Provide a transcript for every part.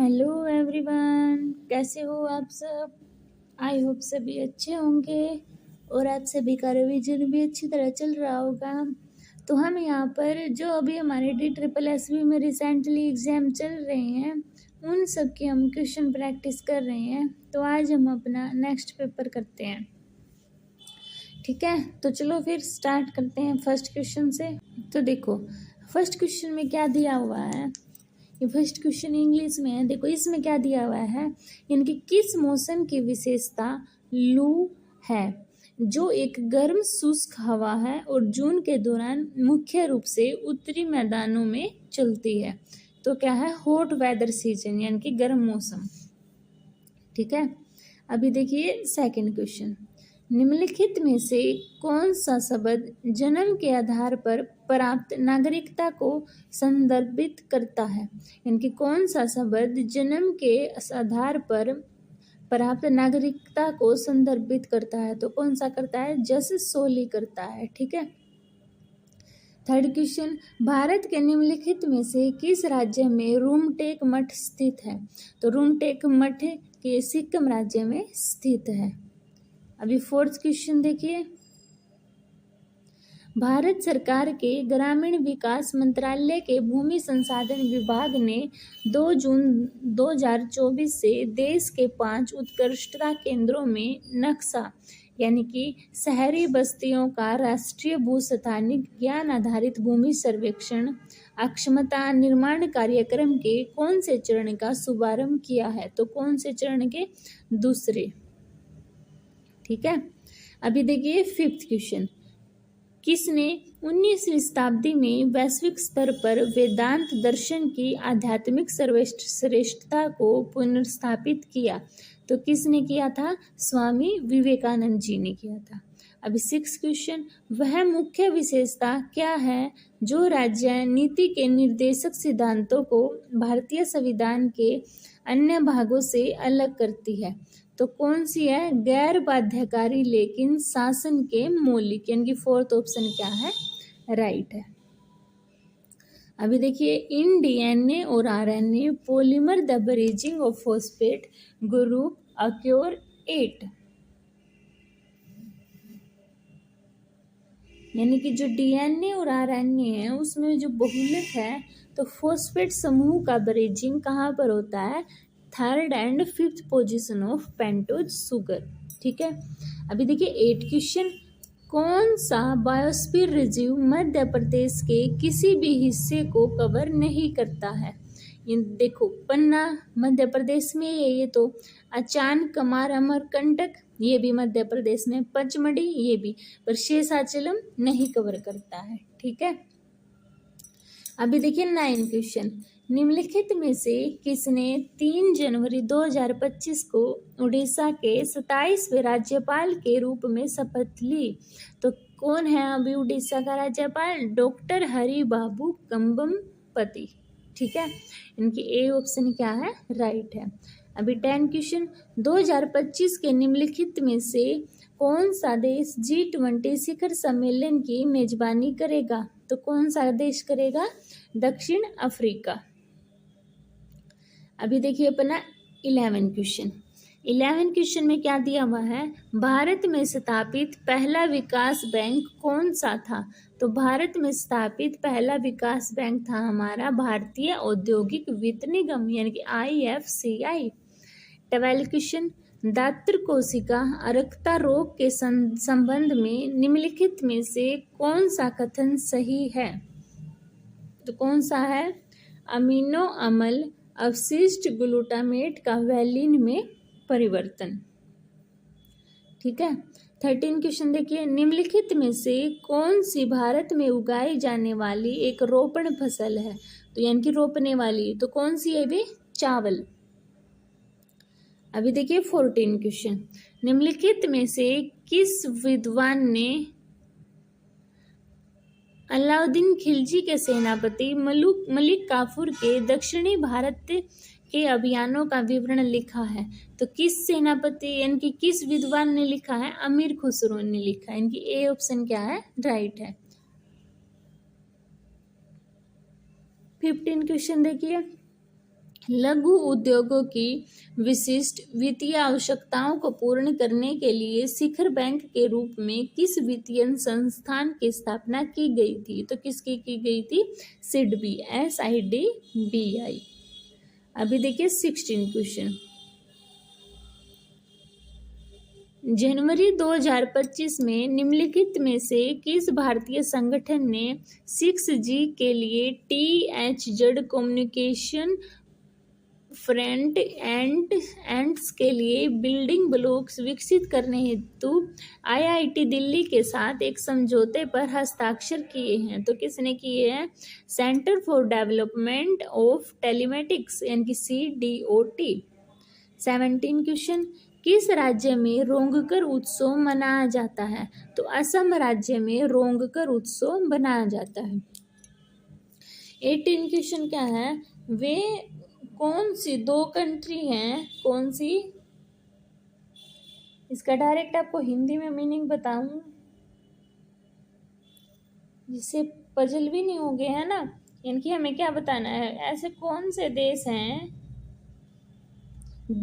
Hello everyone, कैसे हो आप सब। आई होप सभी अच्छे होंगे और आप सभी का रिवीजन भी अच्छी तरह चल रहा होगा। तो हम यहाँ पर जो अभी हमारे DSSB में रिसेंटली एग्ज़ाम चल रहे हैं उन सब की हम क्वेश्चन प्रैक्टिस कर रहे हैं। तो आज हम अपना नेक्स्ट पेपर करते हैं, ठीक है। तो चलो फिर स्टार्ट करते हैं फर्स्ट क्वेश्चन से। तो देखो फर्स्ट क्वेश्चन में क्या दिया हुआ है। ये फर्स्ट क्वेश्चन इंग्लिश में है। देखो इसमें क्या दिया हुआ है, यानी कि किस मौसम की विशेषता लू है जो एक गर्म शुष्क हवा है और जून के दौरान मुख्य रूप से उत्तरी मैदानों में चलती है। तो क्या है, हॉट वेदर सीजन यानी कि गर्म मौसम, ठीक है। अभी देखिए सेकंड क्वेश्चन, निम्नलिखित में से कौन सा शब्द जन्म के आधार पर प्राप्त नागरिकता को संदर्भित करता है, यानी कि कौन सा शब्द जन्म के आधार पर प्राप्त नागरिकता को संदर्भित करता है। तो कौन सा करता है, जस सोली करता है, ठीक है। थर्ड क्वेश्चन, भारत के निम्नलिखित में से किस राज्य में रूमटेक मठ स्थित है। तो रूमटेक मठ के सिक्किम राज्य में स्थित है। अभी फोर्थ क्वेश्चन देखिए, भारत सरकार के ग्रामीण विकास मंत्रालय के भूमि संसाधन विभाग ने 2 जून 2024 से देश के 5 उत्कृष्टता केंद्रों में नक्शा यानी कि शहरी बस्तियों का राष्ट्रीय भूस्थानिक ज्ञान आधारित भूमि सर्वेक्षण अक्षमता निर्माण कार्यक्रम के कौन से चरण का शुभारंभ किया है। तो कौन से चरण के, दूसरे, ठीक है। अभी देखिए फिफ्थ क्वेश्चन, किसने 19वीं शताब्दी में वैश्विक स्तर पर वेदांत दर्शन की आध्यात्मिक श्रेष्ठता को पुनर्स्थापित किया। तो किसने किया था, स्वामी विवेकानंद जी ने किया था। अभी सिक्स क्वेश्चन, वह मुख्य विशेषता क्या है जो राज्य नीति के निर्देशक सिद्धांतों को भारतीय संविधान के अन्य भागों से अलग करती है। तो कौन सी है, गैर बाध्यकारी लेकिन शासन के मौलिक, यानी कि फोर्थ ऑप्शन क्या है, राइट है। अभी देखिए, इन DNA और RNA polymer the bridging of phosphate group acquire 8, यानी कि जो DNA और RNA है उसमें जो बहुलक है तो फॉस्फेट समूह का ब्रिजिंग कहाँ पर होता है, 3rd and 5th position of pentose sugar, ठीक है। अभी देखिए 8 क्वेश्चन, कौन सा बायोस्फीयर रिजर्व मध्य प्रदेश के किसी भी हिस्से को कवर नहीं करता है। ये देखो पन्ना मध्य प्रदेश में ये तो अचान कमार अमरकंटक ये भी मध्य प्रदेश में, पचमढ़ी ये भी, पर शेषाचलम नहीं कवर करता है, ठीक है। अभी देखिए 9 क्वेश्चन, निम्नलिखित में से किसने 3 जनवरी 2025 को उड़ीसा के 27वें राज्यपाल के रूप में शपथ ली। तो कौन है अभी उड़ीसा का राज्यपाल, डॉक्टर हरि बाबू कंबमपति, ठीक है। इनकी ए ऑप्शन क्या है, राइट है। अभी 10 क्वेश्चन, 2025 के निम्नलिखित में से कौन सा देश G20 शिखर सम्मेलन की मेजबानी करेगा। तो कौन सा देश करेगा, दक्षिण अफ्रीका। अभी देखिए अपना 11 क्वेश्चन, 11 क्वेश्चन में क्या दिया हुआ है, भारत में स्थापित पहला विकास बैंक कौन सा था। तो भारत में स्थापित पहला विकास बैंक था हमारा भारतीय औद्योगिक वित्त निगम, यानी कि IFCI। 12 क्वेश्चन, दात्र कोशिका अर्कता रोग के संबंध में निम्नलिखित में से कौन सा कथन सही है। तो कौन सा है, अमीनो अम्ल अवशिष्ट ग्लूटामेट का वैलिन में परिवर्तन, ठीक है। 13 क्वेश्चन देखिए, निम्नलिखित में से कौन सी भारत में उगाई जाने वाली एक रोपण फसल है। तो यानी कि रोपने वाली, तो कौन सी है वे, चावल। अभी देखिए 14 क्वेश्चन, निम्नलिखित में से किस विद्वान ने अलाउद्दीन खिलजी के सेनापति मलिक काफूर के दक्षिणी भारत के अभियानों का विवरण लिखा है। तो किस सेनापति यानी कि किस विद्वान ने लिखा है, अमीर खुसरो ने लिखा है। इनकी ए ऑप्शन क्या है, राइट है। 15 क्वेश्चन देखिए, लघु उद्योगों की विशिष्ट वित्तीय आवश्यकताओं को पूर्ण करने के लिए शिखर बैंक के रूप में किस वित्तीय संस्थान की स्थापना की गई थी? तो किसकी की गई थी? सिडबी, SIDBI। अभी देखिए 16 क्वेश्चन। जनवरी 2025 में निम्नलिखित में से किस भारतीय संगठन ने 6G के लिए THZ कम्युनिकेशन फ्रंट एंड्स के लिए बिल्डिंग ब्लॉक्स विकसित करने हेतु IIT दिल्ली के साथ एक समझौते पर हस्ताक्षर किए हैं? तो किसने किए हैं? Centre for development of telematics यानी कि CDOT। 17 क्वेश्चन। किस राज्य में रोंगकर उत्सव मनाया जाता है? तो असम राज्य में रोंगकर उत्सव मनाया जाता है। 18 क्वेश्चन क्या है? वे कौन सी दो कंट्री हैं? कौन सी? इसका डायरेक्ट आपको हिंदी में मीनिंग बताऊं जिससे पजल भी नहीं हो गए, है ना। इनकी हमें क्या बताना है? ऐसे कौन से देश हैं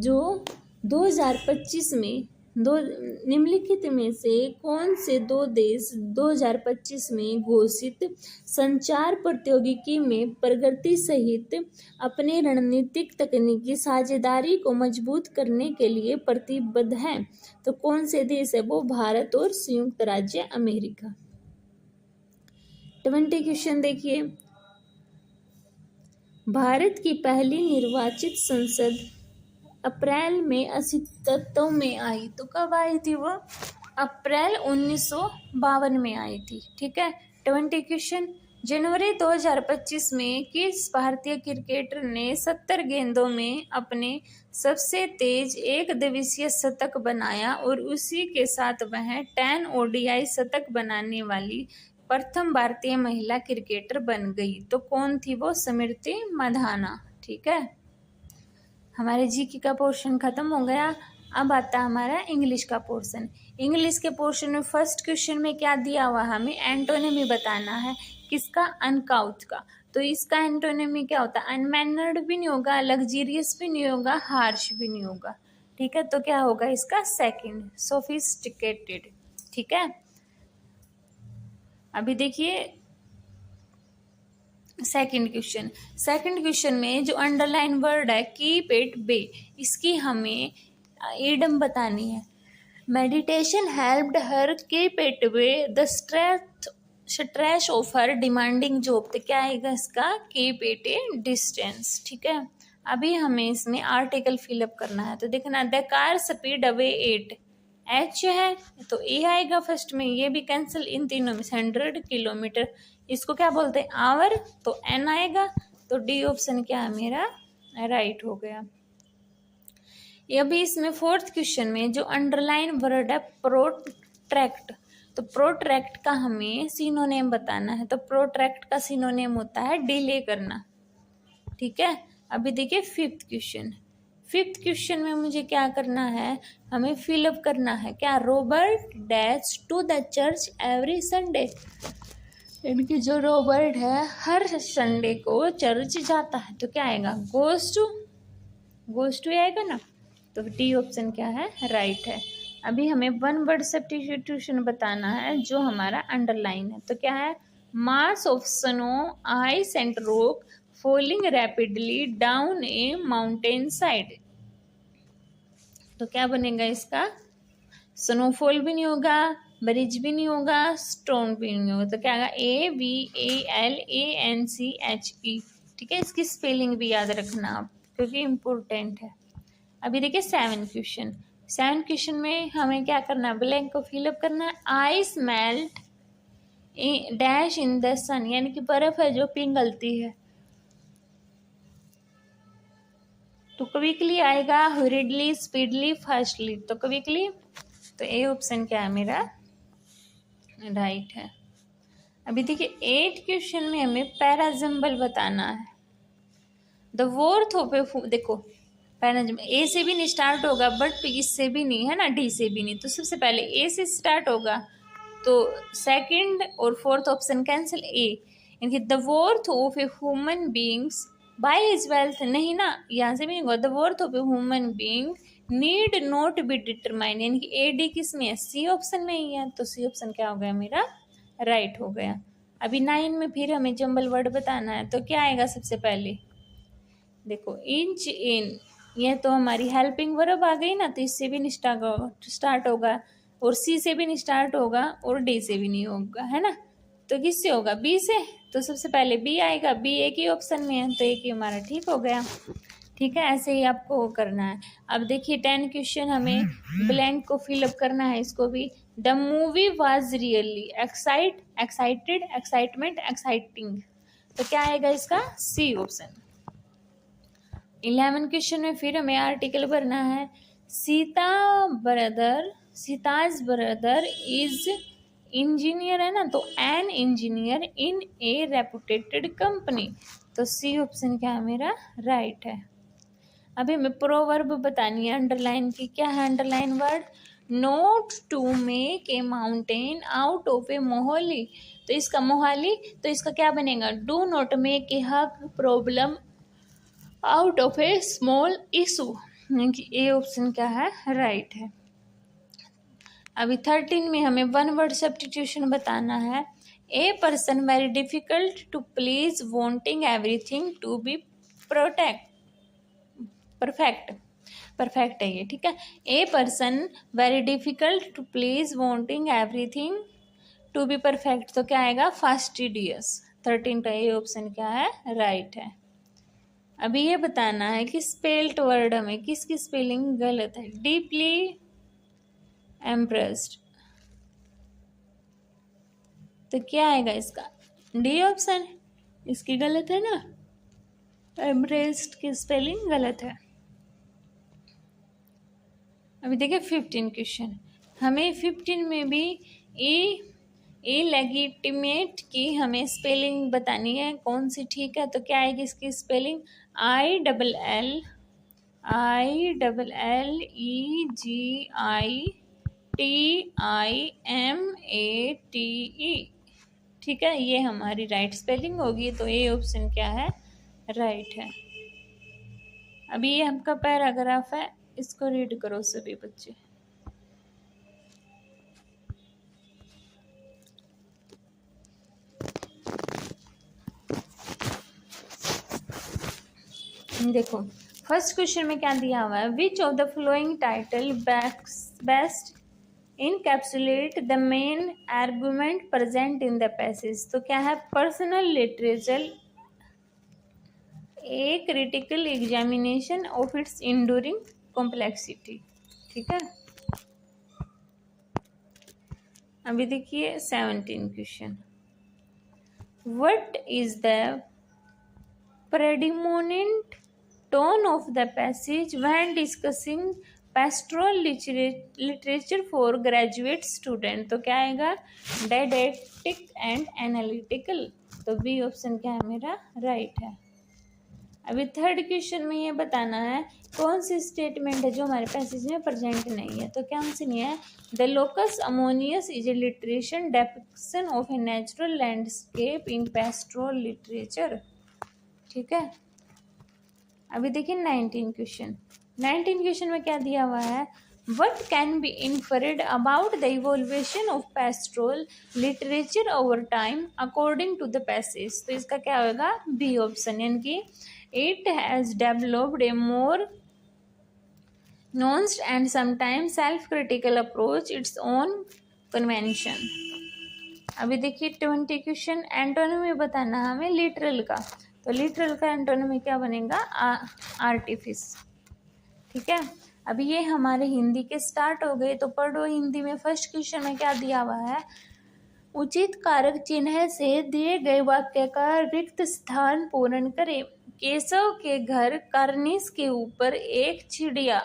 जो 2025 में निम्नलिखित में से कौन से दो देश 2025 में घोषित संचार प्रौद्योगिकी में प्रगति सहित अपने रणनीतिक तकनीकी साझेदारी को मजबूत करने के लिए प्रतिबद्ध हैं? तो कौन से देश है वो? भारत और संयुक्त राज्य अमेरिका। 20 क्वेश्चन देखिए। भारत की पहली निर्वाचित संसद अप्रैल में अस्तित्व में आई। तो कब आई थी वो? अप्रैल 1952 में आई थी। ठीक है। 20 क्वेश्चन। जनवरी 2025 में किस भारतीय क्रिकेटर ने 70 गेंदों में अपने सबसे तेज एक दिवसीय शतक बनाया और उसी के साथ वह 10 ODI शतक बनाने वाली प्रथम भारतीय महिला क्रिकेटर बन गई? तो कौन थी वो? स्मृति मंधाना। ठीक है। हमारे जीके का पोर्शन खत्म हो गया। अब आता है हमारा इंग्लिश का पोर्शन। इंग्लिश के पोर्शन में फर्स्ट क्वेश्चन में क्या दिया हुआ? हमें एंटोनिमी बताना है। किसका? अनकाउथ का। तो इसका एंटोनिमी क्या होता है? अनमैनर्ड भी नहीं होगा, लग्जीरियस भी नहीं होगा, हार्श भी नहीं होगा। ठीक है। तो क्या होगा इसका? Second, sophisticated. ठीक है। अभी देखिए सेकंड क्वेश्चन में जो अंडरलाइन वर्ड है कीप इट बे, इसकी हमें इडम बतानी है। Meditation helped her keep it bay the stress of her demanding job. तो क्या आएगा इसका? Keep it a distance. ठीक है। अभी हमें इसमें आर्टिकल फिलअप करना है। तो देखना, the car speed away 8, H है तो A आएगा फर्स्ट में, ये भी कैंसिल। इन तीनों में 100 किलोमीटर, इसको क्या बोलते हैं? आवर, तो N आएगा। तो D ऑप्शन क्या है मेरा? राइट हो गया। अभी इसमें फोर्थ क्वेश्चन में जो अंडरलाइन वर्ड है प्रोट्रैक्ट, तो प्रोट्रैक्ट का हमें सिनोनिम बताना है। तो प्रोट्रैक्ट का सिनोनिम होता है डिले करना। ठीक है। अभी देखिए फिफ्थ क्वेश्चन में मुझे क्या करना है? हमें फिलअप करना है। क्या? Robert dash to the church every Sunday, इनकी जो रॉबर्ट है हर संडे को चर्च जाता है। तो क्या आएगा? गोस टू आएगा ना। तो डी ऑप्शन क्या है? राइट है। अभी हमें वन वर्ड सब्स्टिट्यूशन बताना है जो हमारा अंडरलाइन है। तो क्या है? Mass of snow, ice and rock falling rapidly down A mountain side. तो क्या बनेगा इसका? स्नोफॉल भी नहीं होगा, ब्रिज भी नहीं होगा, स्टोन भी नहीं होगा। तो क्या आएगा? AVALANCHE। ठीक है। इसकी स्पेलिंग भी याद रखना आप क्योंकि इम्पोर्टेंट है। अभी देखिए सेवन क्वेश्चन में हमें क्या करना है? ब्लैंक को फिलअप करना है। Ice melt dash in the sun, यानी कि बर्फ है जो पिघलती है। तो क्विकली आएगा, हरिडली, स्पीडली, फास्टली। तो क्विकली। तो ए ऑप्शन क्या है मेरा? राइट है। अभी देखिए 8 क्वेश्चन में हमें पैराजम्बल बताना है। द वॉर्थ ऑफ ए, देखो पैराजम्बल ए से भी नहीं स्टार्ट होगा, बट इससे भी नहीं है ना, डी से भी नहीं। तो सबसे पहले ए से स्टार्ट होगा, तो सेकंड और फोर्थ ऑप्शन कैंसिल। ए, यानी the worth of a human beings by his wealth नहीं ना, यहाँ से भी नहीं होगा। The worth of a human being need not be determine, यानी कि ए डी किस में है, सी ऑप्शन में ही है, तो सी ऑप्शन क्या हो गया मेरा, राइट हो गया। अभी 9 में फिर हमें जंबल वर्ड बताना है, तो क्या आएगा सबसे पहले, देखो इंच इन, ये तो हमारी हेल्पिंग वर्ब आ गई ना, तो इससे भी नहीं स्टार्ट होगा, और सी से भी नहीं स्टार्ट होगा, और डी से भी नहीं होगा, है ना, तो किससे होगा, बी से, तो सबसे पहले बी आएगा, बी एक ही ऑप्शन में है, तो एक ही हमारा ठीक हो गया। ठीक है, ऐसे ही आपको करना है। अब देखिए 10 क्वेश्चन हमें ब्लैंक को फिलअप करना है, इसको भी। The movie was really excited, excitement, exciting, तो क्या आएगा इसका, सी ऑप्शन। 11 क्वेश्चन में फिर हमें आर्टिकल भरना है। सीताज ब्रदर इज इंजीनियर है ना, तो an engineer in A reputed company, तो सी ऑप्शन क्या है मेरा, राइट है। अभी हमें प्रोवर्ब बतानी है अंडरलाइन की। क्या है underline word, note to make a mountain out of a molehill, तो इसका मोहाली, तो इसका क्या बनेगा, do not make a huge problem out of a small issue, A option क्या है, राइट है। अभी 13 में हमें वन वर्ड सब्स्टिट्यूशन बताना है। A person very difficult to please wanting everything to be perfect है ये, ठीक है। A person very difficult to please wanting everything to be perfect, तो क्या आएगा, फास्टिडियस। 13 का ए ऑप्शन क्या है, राइट है। अभी ये बताना है कि स्पेल्ट वर्ड हमें किसकी स्पेलिंग गलत है, डीपली एम्प्रेस्ड, तो क्या आएगा इसका, डी ऑप्शन, इसकी गलत है ना, एम्प्रेस्ड की स्पेलिंग गलत है। अभी देखिए 15 क्वेश्चन, हमें 15 में भी ए लेगिटिमेट की हमें स्पेलिंग बतानी है, कौन सी ठीक है, तो क्या आएगी इसकी स्पेलिंग, ILLEGITIMATE, ठीक है, ये हमारी राइट स्पेलिंग होगी, तो ए ऑप्शन क्या है, राइट है। अभी ये आपका पैराग्राफ है, इसको रीड करो सभी बच्चे। देखो फर्स्ट क्वेश्चन में क्या दिया हुआ है, which of the following title best encapsulate the main argument present in the passage, तो क्या है, personal literature a critical examination of its enduring complexity, ठीक है। अभी देखिए 17 question, what is the predominant tone of the passage when discussing pastoral literature for graduate student, तो क्या आएगा, didactic and analytical, तो बी ऑप्शन क्या है मेरा, राइट है। अभी थर्ड क्वेश्चन में ये बताना है कौन सी स्टेटमेंट है जो हमारे पैसेज में प्रेजेंट नहीं है, तो क्या आंसर नहीं है, the locus amoenus is a literal depiction of a natural landscape in pastoral literature, ठीक है। अभी देखिए 19 क्वेश्चन में क्या दिया हुआ है, what can be inferred about the evolution of pastoral literature over time according to the passage, तो इसका क्या होगा, बी ऑप्शन, यानी कि it has developed a more nuanced and sometimes self-critical approach its own convention। अभी देखिए 20 question, एंटोनिमी बताना हमें लिटरल का, तो लिटरल का एंटोनिमी क्या बनेगा, आर्टिफिस, ठीक है। अभी ये हमारे हिंदी के स्टार्ट हो गए, तो पढ़ो हिंदी में। फर्स्ट क्वेश्चन में क्या दिया हुआ है, उचित कारक चिन्ह से दिए गए वाक्य का रिक्त स्थान पूर्ण करें। केशव के घर कार्निस के ऊपर एक चिड़िया,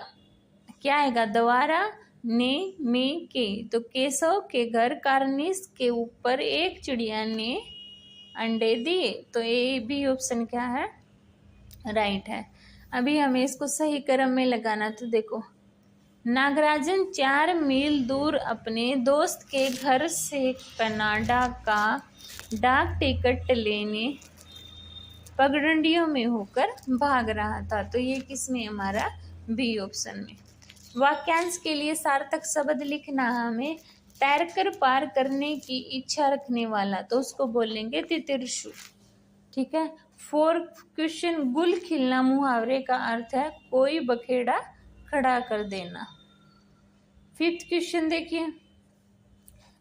क्या आएगा, दोबारा ने में के, तो केशव के घर कार्निस के ऊपर एक चिड़िया ने अंडे दिए, तो ए बी ऑप्शन क्या है, राइट है। अभी हमें इसको सही क्रम में लगाना, तो देखो नागराजन 4 मील दूर अपने दोस्त के घर से कनाडा का डाक टिकट लेने पगडंडियों में होकर भाग रहा था। तो ये किस में हमारा बी ऑप्शन में। वाक्यांश के लिए सार्थक शब्द लिखना हमें तैरकर पार करने की इच्छा रखने वाला, तो उसको बोलेंगे तितिर्षु। ठीक है। 4th क्वेश्चन, गुल खिलना मुहावरे का अर्थ है कोई बखेड़ा खड़ा कर देना। 5th क्वेश्चन देखिए,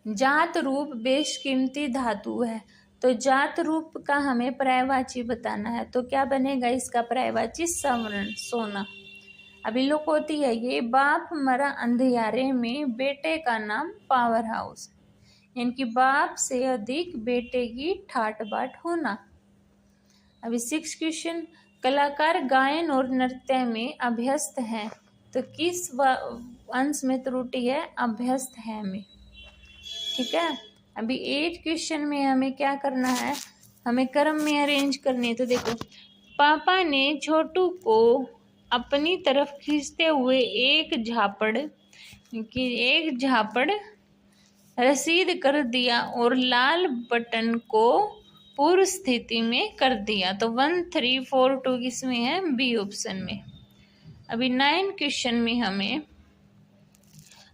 जात रूप बेशकीमती धातु है, तो जात रूप का हमें पर्यायवाची बताना है, तो क्या बनेगा इसका पर्यायवाची? स्वर्ण, सोना। अभी लोग होती है ये, बाप मरा अंधियारे में, बेटे का नाम पावर हाउस, यानी बाप से अधिक बेटे की ठाट बाट होना। अभी 6th क्वेश्चन, कलाकार गायन और नृत्य में अभ्यस्त हैं, तो किस अंश में त्रुटि है? अभ्यस्त है में। ठीक है। अभी 8th क्वेश्चन में हमें क्या करना है? हमें क्रम में अरेंज करनी है। तो देखो, पापा ने छोटू को अपनी तरफ खींचते हुए एक झापड़ रसीद कर दिया और लाल बटन को पूर्व स्थिति में कर दिया। तो 1 3 4 2 किसमें है? बी ऑप्शन में। अभी 9 क्वेश्चन में हमें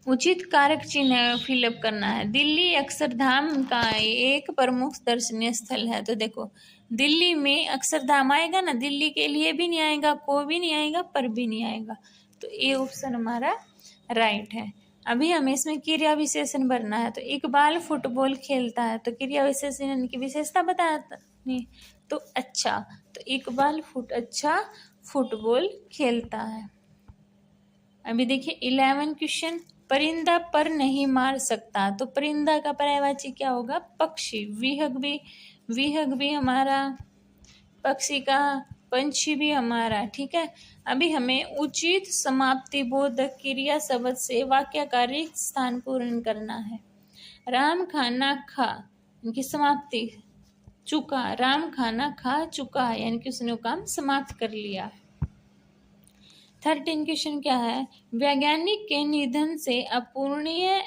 उचित कारक चिन्ह फिलअप करना है। दिल्ली अक्षरधाम का एक प्रमुख दर्शनीय स्थल है, तो देखो दिल्ली में अक्षरधाम आएगा ना, दिल्ली के लिए भी नहीं आएगा, को भी नहीं आएगा, पर भी नहीं आएगा, तो ए ऑप्शन हमारा राइट है। अभी हमें इसमें क्रिया विशेषण भरना है। तो इकबाल फुटबॉल खेलता है, तो क्रिया विशेषण की विशेषता बताता नहीं, तो अच्छा, तो इकबाल फुटबॉल खेलता है। अभी देखिए 11 क्वेश्चन, परिंदा पर नहीं मार सकता, तो परिंदा का पर्यायवाची क्या होगा? पक्षी। विहग भी हमारा पक्षी का, पंछी भी हमारा। ठीक है। अभी हमें उचित समाप्ति बोधक क्रिया शब्द से वाक्यकारी स्थान पूर्ण करना है। राम खाना खा, इनकी समाप्ति चुका, राम खाना खा चुका है, यानी कि उसने काम समाप्त कर लिया। 13 क्वेश्चन क्या है? वैज्ञानिक के निधन से अपूरणीय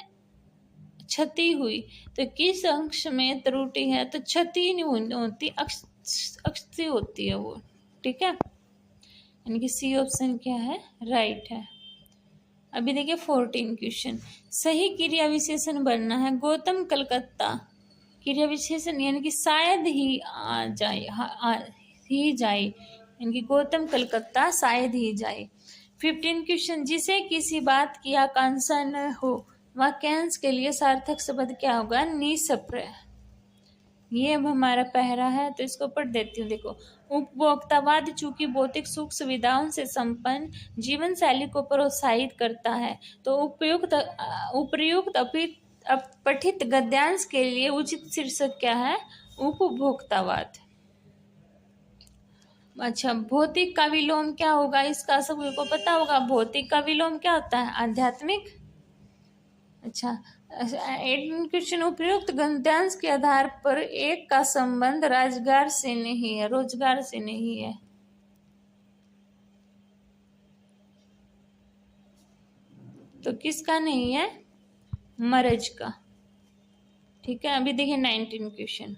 क्षति हुई, तो किस अंश में त्रुटि है? तो क्षति नहीं होती, अक्षति होती है वो। ठीक है, यानी कि सी ऑप्शन क्या है? राइट है। अभी देखिए 14 क्वेश्चन, सही क्रिया विशेषण बनना है। गौतम कलकत्ता, क्रिया विशेषण यानी कि शायद ही जाए, यानी कि गौतम कलकत्ता शायद ही जाए। 15 क्वेश्चन, जिसे किसी बात की आकांक्षा न हो, वाक्यांश के लिए सार्थक शब्द क्या होगा? निष्प्रय। ये अब हमारा पहला है, तो इसको पढ़ देती हूँ। देखो, उपभोक्तावाद चूंकि भौतिक सुख सुविधाओं से संपन्न जीवन शैली को प्रोत्साहित करता है, तो उपर्युक्त पठित गद्यांश के लिए उचित शीर्षक क्या है? उपभोक्तावाद। अच्छा, भौतिक का विलोम क्या होगा? इसका सबको पता होगा। भौतिक का विलोम क्या होता है? आध्यात्मिक। अच्छा, 18 क्वेश्चन, उपयुक्त गद्यांश के आधार पर एक का संबंध रोजगार से नहीं है, तो किसका नहीं है? मरज का। ठीक है। अभी देखिए 19 क्वेश्चन,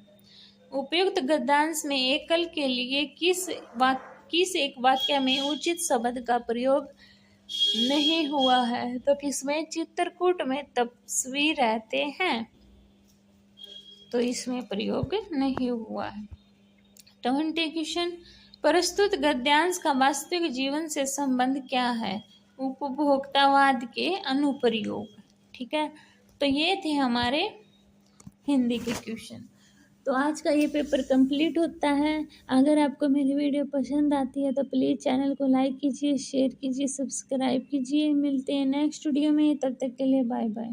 उपयुक्त गद्यांश में एकल के लिए किस एक वाक्य में उचित शब्द का प्रयोग नहीं हुआ है? तो किसमें? चित्रकूट में तपस्वी रहते हैं, तो इसमें प्रयोग नहीं हुआ है। 20 क्वेश्चन, प्रस्तुत गद्यांश का वास्तविक जीवन से संबंध क्या है? उपभोक्तावाद के अनुप्रयोग। ठीक है, तो ये थे हमारे हिंदी के क्वेश्चन। तो आज का ये पेपर कंप्लीट होता है। अगर आपको मेरी वीडियो पसंद आती है तो प्लीज़ चैनल को लाइक कीजिए, शेयर कीजिए, सब्सक्राइब कीजिए। मिलते हैं नेक्स्ट वीडियो में, तब तक के लिए बाय बाय।